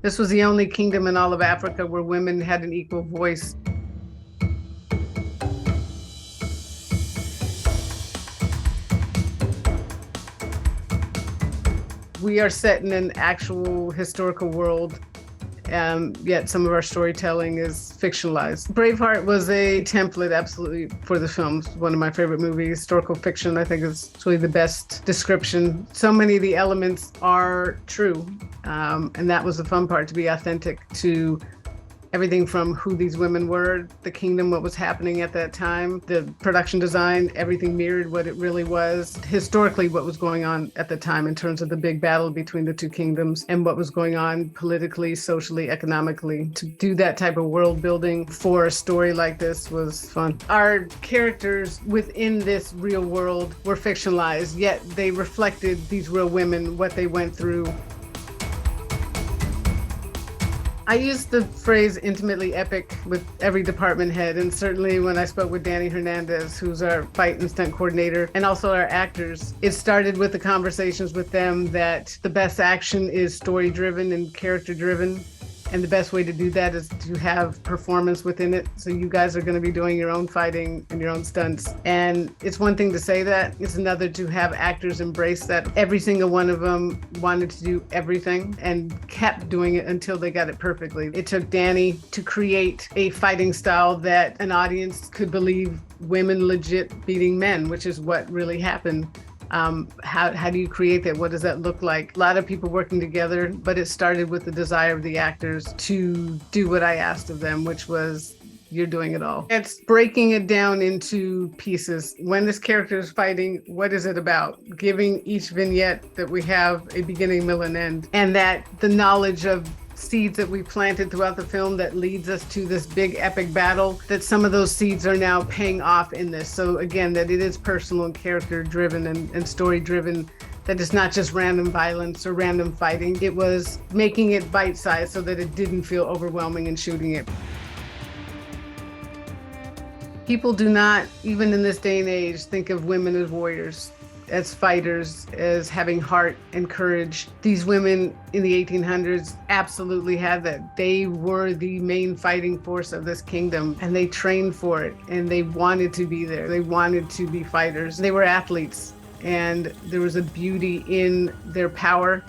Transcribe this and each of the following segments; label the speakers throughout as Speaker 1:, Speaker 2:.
Speaker 1: This was the only kingdom in all of Africa where women had an equal voice. We are set in an actual historical world, yet some of our storytelling is fictionalized. Braveheart was a template, absolutely, for the films. One of my favorite movies. Historical fiction, I think, is really the best description. So many of the elements are true, and that was the fun part, to be authentic to everything from who these women were, the kingdom, what was happening at that time, the production design, everything mirrored what it really was, historically what was going on at the time in terms of the big battle between the two kingdoms and what was going on politically, socially, economically. To do that type of world building for a story like this was fun. Our characters within this real world were fictionalized, yet they reflected these real women, what they went through. I use the phrase intimately epic with every department head, and certainly when I spoke with Danny Hernandez, who's our fight and stunt coordinator, and also our actors, it started with the conversations with them that the best action is story-driven and character-driven. And the best way to do that is to have performance within it. So you guys are going to be doing your own fighting and your own stunts. And it's one thing to say that. It's another to have actors embrace that. Every single one of them wanted to do everything and kept doing it until they got it perfectly. It took Danny to create a fighting style that an audience could believe women legit beating men, which is what really happened. How do you create that? What does that look like? A lot of people working together, but it started with the desire of the actors to do what I asked of them, which was, you're doing it all. It's breaking it down into pieces. When this character is fighting, what is it about? Giving each vignette that we have a beginning, middle, and end. And that the knowledge of seeds that we planted throughout the film that leads us to this big epic battle, that some of those seeds are now paying off in this. So again, that it is personal and character driven and story driven, that it's not just random violence or random fighting. It was making it bite-sized so that it didn't feel overwhelming in shooting it. People do not, even in this day and age, think of women as warriors, as fighters, as having heart and courage. These women in the 1800s absolutely had that. They were the main fighting force of this kingdom, and they trained for it, and they wanted to be there. They wanted to be fighters. They were athletes, and there was a beauty in their power,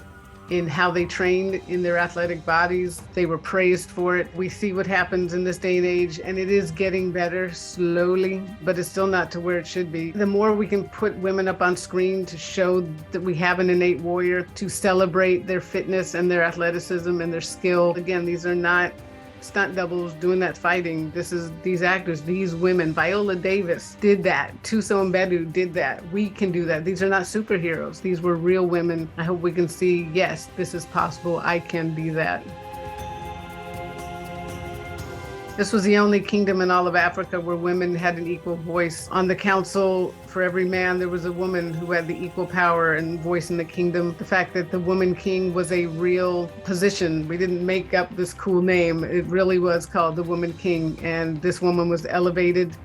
Speaker 1: in how they trained, in their athletic bodies. They were praised for it. We see what happens in this day and age, and it is getting better slowly, but it's still not to where it should be. The more we can put women up on screen to show that we have an innate warrior, to celebrate their fitness and their athleticism and their skill. Again, these are not stunt doubles doing that fighting. This is these actors, these women. Viola Davis did that. Tuso Mbedu did that. We can do that. These are not superheroes. These were real women. I hope we can see, yes, this is possible. I can be that. This was the only kingdom in all of Africa where women had an equal voice. On the council, for every man, there was a woman who had the equal power and voice in the kingdom. The fact that the woman king was a real position. We didn't make up this cool name. It really was called the woman king. And this woman was elevated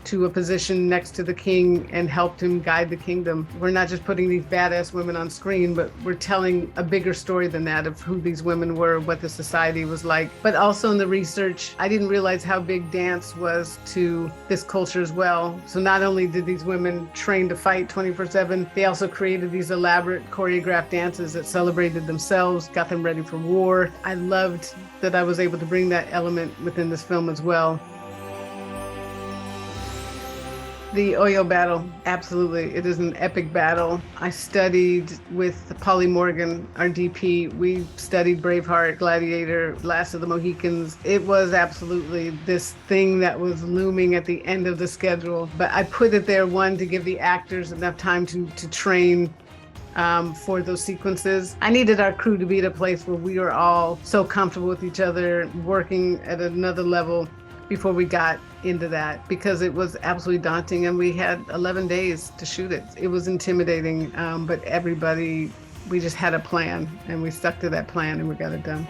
Speaker 1: to a position next to the king and helped him guide the kingdom. We're not just putting these badass women on screen, but we're telling a bigger story than that of who these women were, what the society was like. But also in the research, I didn't realize how big dance was to this culture as well. So not only did these women train to fight 24/7, they also created these elaborate choreographed dances that celebrated themselves, got them ready for war. I loved that I was able to bring that element within this film as well. The Oyo battle, absolutely. It is an epic battle. I studied with Polly Morgan, our DP. We studied Braveheart, Gladiator, Last of the Mohicans. It was absolutely this thing that was looming at the end of the schedule. But I put it there, one, to give the actors enough time to train for those sequences. I needed our crew to be at a place where we were all so comfortable with each other, working at another level before we got into that, because it was absolutely daunting, and we had 11 days to shoot it. It was intimidating, but everybody, we just had a plan, and we stuck to that plan, and we got it done.